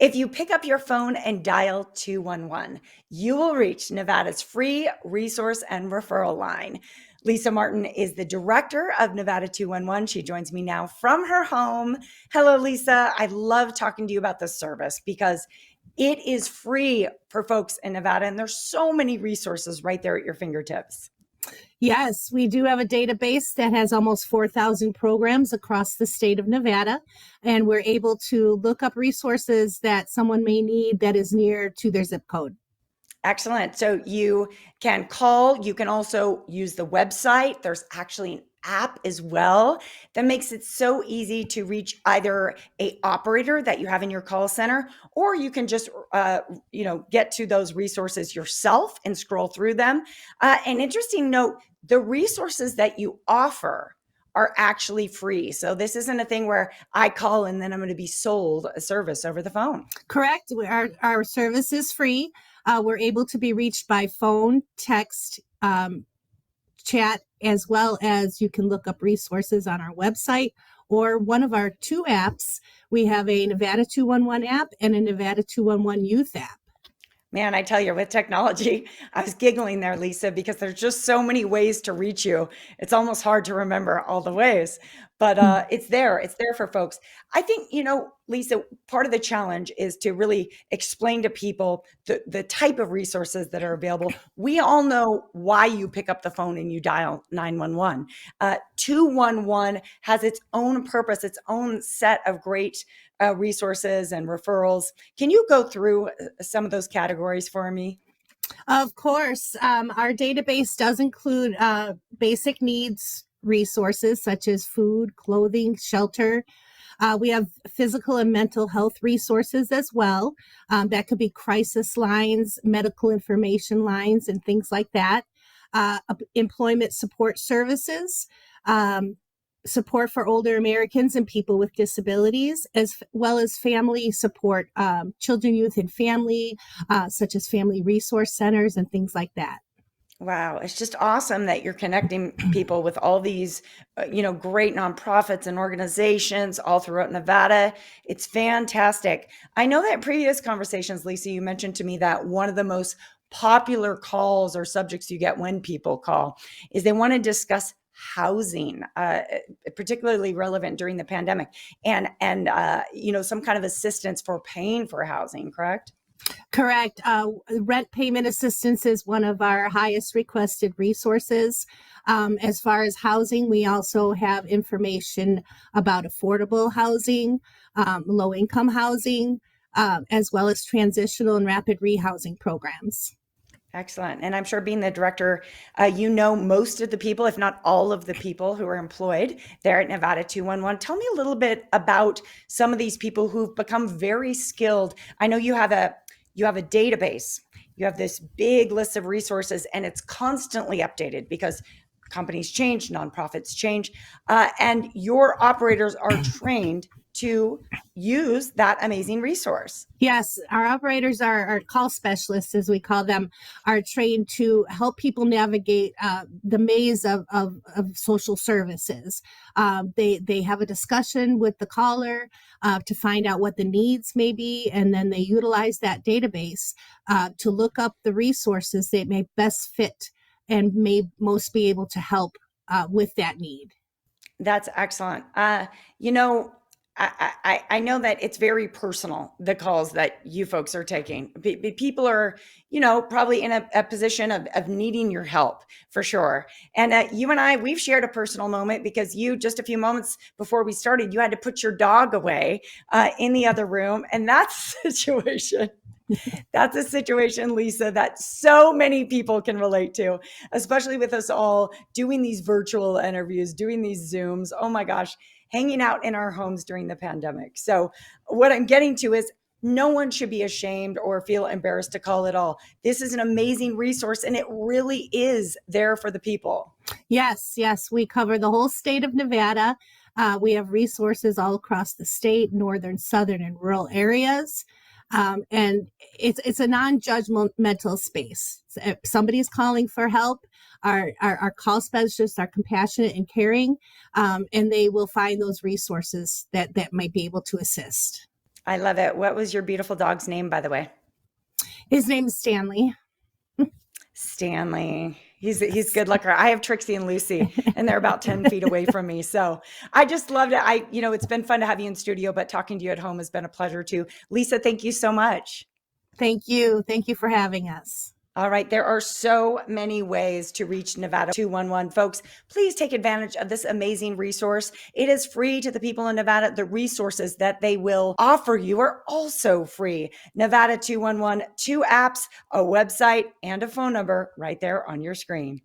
If you pick up your phone and dial 211, you will reach Nevada's free resource and referral line. Lisa Martin is the director of Nevada 211. She joins me now from her home. Hello, Lisa. I love talking to you about this service because it is free for folks in Nevada, and there's so many resources right there at your fingertips. Yes, we do have a database that has almost 4,000 programs across the state of Nevada, and we're able to look up resources that someone may need that is near to their zip code. Excellent. So you can call, you can also use the website. There's actually an app as well that makes it so easy to reach either a operator that you have in your call center, or you can just get to those resources yourself and scroll through them. An interesting note, the resources that you offer are actually free. So this isn't a thing where I call and then I'm going to be sold a service over the phone. Correct. Our service is free. We're able to be reached by phone, text, chat, as well as you can look up resources on our website or one of our two apps. We have a Nevada 211 app and a Nevada 211 Youth app. Man, I tell you, with technology, I was giggling there, Lisa, because there's just so many ways to reach you. It's almost hard to remember all the ways, but it's there. It's there for folks. I think, Lisa, part of the challenge is to really explain to people the type of resources that are available. We all know why you pick up the phone and you dial 911. 211 has its own purpose, its own set of great resources and referrals. Can you go through some of those categories for me? Of course, our database does include basic needs resources such as food, clothing, shelter. We have physical and mental health resources as well. That could be crisis lines, medical information lines, and things like that. Employment support services, support for older Americans and people with disabilities, as well as family support, children, youth, and family, such as family resource centers and things like that. Wow, it's just awesome that you're connecting people with all these, great nonprofits and organizations all throughout Nevada. It's fantastic. I know that in previous conversations, Lisa, you mentioned to me that one of the most popular calls or subjects you get when people call is they want to discuss housing, particularly relevant during the pandemic, and some kind of assistance for paying for housing. Correct? Correct. Rent payment assistance is one of our highest requested resources. As far as housing, we also have information about affordable housing, low income housing, as well as transitional and rapid rehousing programs. Excellent. And I'm sure being the director, you know most of the people, if not all of the people who are employed there at Nevada 211. Tell me a little bit about some of these people who've become very skilled. I know you have a database. You have this big list of resources, and it's constantly updated because companies change, nonprofits change, and your operators are trained to use that amazing resource. Yes, our operators are our call specialists, as we call them, are trained to help people navigate the maze of social services. They have a discussion with the caller to find out what the needs may be, and then they utilize that database to look up the resources that may best fit and may most be able to help with that need. That's excellent. I know that it's very personal, the calls that you folks are taking. People are, probably in a position of needing your help for sure. And you and I, we've shared a personal moment because you, just a few moments before we started, you had to put your dog away in the other room. And that's a situation. That's a situation, Lisa, that so many people can relate to, especially with us all doing these virtual interviews, doing these Zooms. Oh my gosh, hanging out in our homes during the pandemic. So, what I'm getting to is no one should be ashamed or feel embarrassed to call at all. This is an amazing resource, and it really is there for the people. Yes, we cover the whole state of Nevada. We have resources all across the state, northern, southern, and rural areas. And it's a non-judgmental space. So if somebody's calling for help, our call specialists are compassionate and caring, and they will find those resources that might be able to assist. I love it. What was your beautiful dog's name, by the way? His name is Stanley. Stanley. He's good looker. I have Trixie and Lucy, and they're about 10 feet away from me. So I just loved it. It's been fun to have you in studio, but talking to you at home has been a pleasure too. Lisa, thank you so much. Thank you. Thank you for having us. All right. There are so many ways to reach Nevada 211. Folks, please take advantage of this amazing resource. It is free to the people in Nevada. The resources that they will offer you are also free. Nevada 211, 2 apps, a website, and a phone number right there on your screen.